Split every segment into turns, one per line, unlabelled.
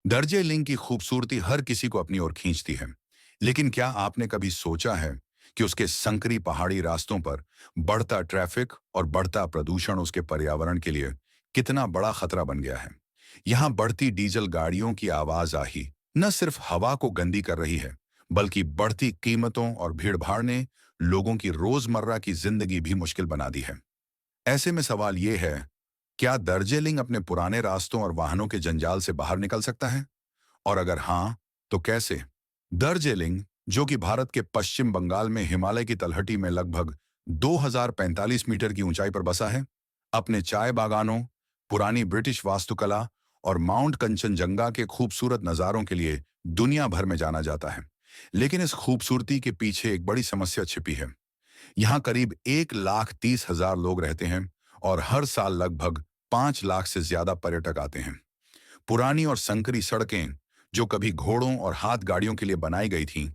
दार्जिलिंग की खूबसूरती हर किसी को अपनी ओर खींचती है, लेकिन क्या आपने कभी सोचा है कि उसके संकरी पहाड़ी रास्तों पर बढ़ता ट्रैफिक और बढ़ता प्रदूषण उसके पर्यावरण के लिए कितना बड़ा खतरा बन गया है। यहाँ बढ़ती डीजल गाड़ियों की आवाजाही न सिर्फ हवा को गंदी कर रही है, बल्कि बढ़ती कीमतों और भीड़भाड़ ने लोगों की रोजमर्रा की जिंदगी भी मुश्किल बना दी है। ऐसे में सवाल ये है, क्या दार्जिलिंग अपने पुराने रास्तों और वाहनों के जंजाल से बाहर निकल सकता है? और अगर हाँ, तो कैसे? दार्जिलिंग, जो कि भारत के पश्चिम बंगाल में हिमालय की तलहटी में लगभग 2045 मीटर की ऊंचाई पर बसा है, अपने चाय बागानों, पुरानी ब्रिटिश वास्तुकला और माउंट कंचनजंगा के खूबसूरत नज़ारों के लिए दुनिया भर में जाना जाता है। लेकिन इस खूबसूरती के पीछे एक बड़ी समस्या छिपी है। यहाँ करीब 1,30,000 लोग रहते हैं और हर साल लगभग 5 लाख से ज्यादा पर्यटक आते हैं। पुरानी और संकरी सड़कें, जो कभी घोड़ों और हाथ गाड़ियों के लिए बनाई गई थीं,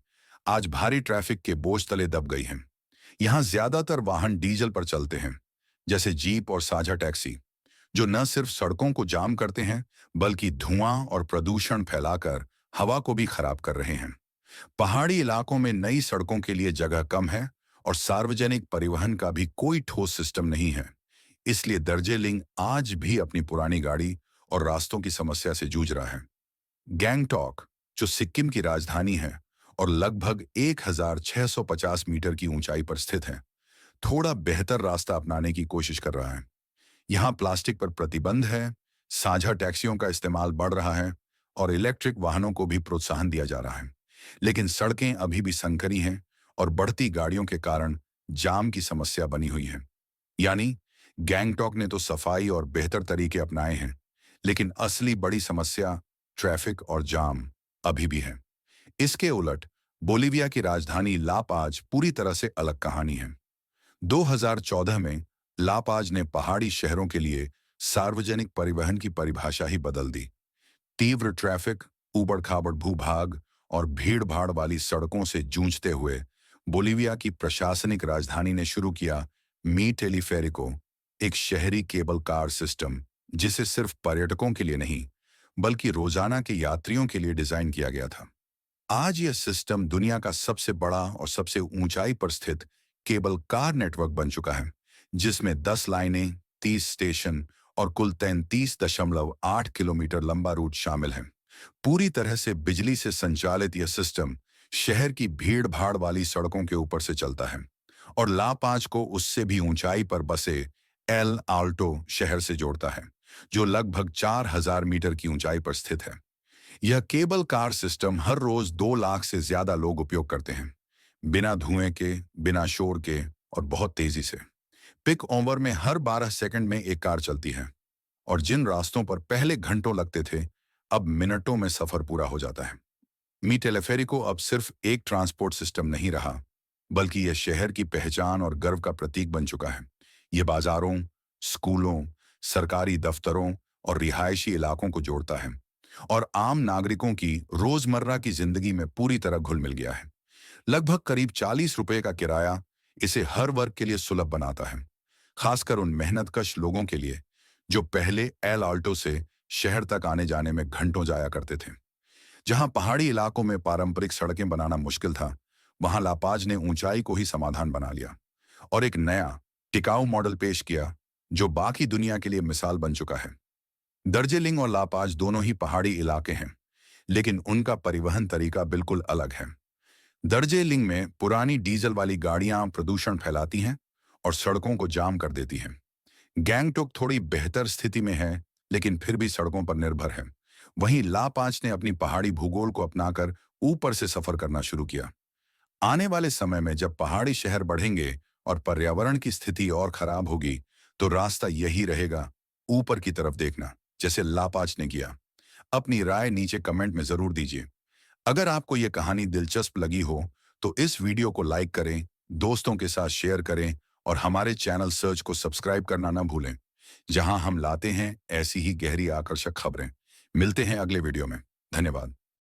आज भारी ट्रैफिक के बोझ तले दब गई हैं। यहाँ ज्यादातर वाहन डीजल पर चलते हैं, जैसे जीप और साझा टैक्सी, जो न सिर्फ सड़कों को जाम करते हैं, बल्कि धुआं और प्रदूषण फैलाकर हवा को भी खराब कर रहे हैं। पहाड़ी इलाकों में नई सड़कों के लिए जगह कम है और सार्वजनिक परिवहन का भी कोई ठोस सिस्टम नहीं है। इसलिए दार्जिलिंग आज भी अपनी पुरानी गाड़ी और रास्तों की समस्या से जूझ रहा है। गैंगटॉक, जो सिक्किम की राजधानी है और लगभग 1,650 मीटर की ऊंचाई पर स्थित है, थोड़ा बेहतर रास्ता अपनाने की कोशिश कर रहा है। यहाँ प्लास्टिक पर प्रतिबंध है, साझा टैक्सियों का इस्तेमाल बढ़ रहा है और इलेक्ट्रिक वाहनों को भी प्रोत्साहन दिया जा रहा है। लेकिन सड़कें अभी भी संकरी हैं और बढ़ती गाड़ियों के कारण जाम की समस्या बनी हुई है। यानी गैंगटॉक ने तो सफाई और बेहतर तरीके अपनाए हैं, लेकिन असली बड़ी समस्या ट्रैफिक और जाम अभी भी है। इसके उलट बोलीविया की राजधानी ला पाज पूरी तरह से अलग कहानी है। 2014 में ला पाज ने पहाड़ी शहरों के लिए सार्वजनिक परिवहन की परिभाषा ही बदल दी। तीव्र ट्रैफिक, ऊबड़-खाबड़ भूभाग और भीड़-भाड़ वाली सड़कों से जूझते हुए बोलीविया की प्रशासनिक राजधानी ने शुरू किया मी टेलीफेरिको, एक शहरी केबल कार सिस्टम, जिसे सिर्फ पर्यटकों के लिए नहीं, बल्कि रोजाना के यात्रियों के लिए डिजाइन किया गया था। आज यह सिस्टम दुनिया का सबसे बड़ा और सबसे ऊंचाई पर स्थित केबल कार नेटवर्क बन चुका है, जिसमें 10 लाइनें, 30 स्टेशन और कुल 33.8 किलोमीटर लंबा रूट शामिल है। पूरी तरह से बिजली से संचालित यह सिस्टम शहर की भीड़ भाड़ वाली सड़कों के ऊपर से चलता है और ला पांच को उससे भी ऊंचाई पर बसे एल आल्टो शहर से जोड़ता है, जो लगभग 4,000 मीटर की ऊंचाई पर स्थित है। यह केबल कार सिस्टम हर रोज 2 लाख से ज्यादा लोग उपयोग करते हैं, बिना धुएं के, बिना शोर के और बहुत तेजी से। पिक ओवर में हर 12 सेकंड में एक कार चलती है और जिन रास्तों पर पहले घंटों लगते थे, अब मिनटों में सफर पूरा हो जाता है। मी टेलीफेरिको अब सिर्फ एक ट्रांसपोर्ट सिस्टम नहीं रहा, बल्कि यह शहर की पहचान और गर्व का प्रतीक बन चुका है। यह बाजारों, स्कूलों, सरकारी दफ्तरों और रिहायशी इलाकों को जोड़ता है और आम नागरिकों की रोजमर्रा की जिंदगी में पूरी तरह घुल मिल गया है। लगभग करीब 40 रुपए का किराया इसे हर वर्ग के लिए सुलभ बनाता है, खासकर उन मेहनतकश लोगों के लिए जो पहले एल आल्टो से शहर तक आने जाने में घंटों जाया करते थे। जहां पहाड़ी इलाकों में पारंपरिक सड़कें बनाना मुश्किल था, वहां लापाज ने ऊंचाई को ही समाधान बना लिया और एक नया टिकाऊ मॉडल पेश किया, जो बाकी दुनिया के लिए मिसाल बन चुका है। दार्जिलिंग और लापाज दोनों ही पहाड़ी इलाके हैं, लेकिन उनका परिवहन तरीका बिल्कुल अलग है। दार्जिलिंग में पुरानी डीजल वाली गाड़ियां प्रदूषण फैलाती हैं और सड़कों को जाम कर देती हैं। गैंगटोक थोड़ी बेहतर स्थिति में है, लेकिन फिर भी सड़कों पर निर्भर है। वहीं ला पांच ने अपनी पहाड़ी भूगोल को अपनाकर ऊपर से सफर करना शुरू किया। आने वाले समय में जब पहाड़ी शहर बढ़ेंगे और पर्यावरण की स्थिति और खराब होगी, तो रास्ता यही रहेगा, ऊपर की तरफ देखना, जैसे ला पांच ने किया। अपनी राय नीचे कमेंट में जरूर दीजिए। अगर आपको यह कहानी दिलचस्प लगी हो, तो इस वीडियो को लाइक करें, दोस्तों के साथ शेयर करें और हमारे चैनल सर्च को सब्सक्राइब करना ना भूलें, जहां हम लाते हैं ऐसी ही गहरी आकर्षक खबरें। मिलते हैं अगले वीडियो में। धन्यवाद।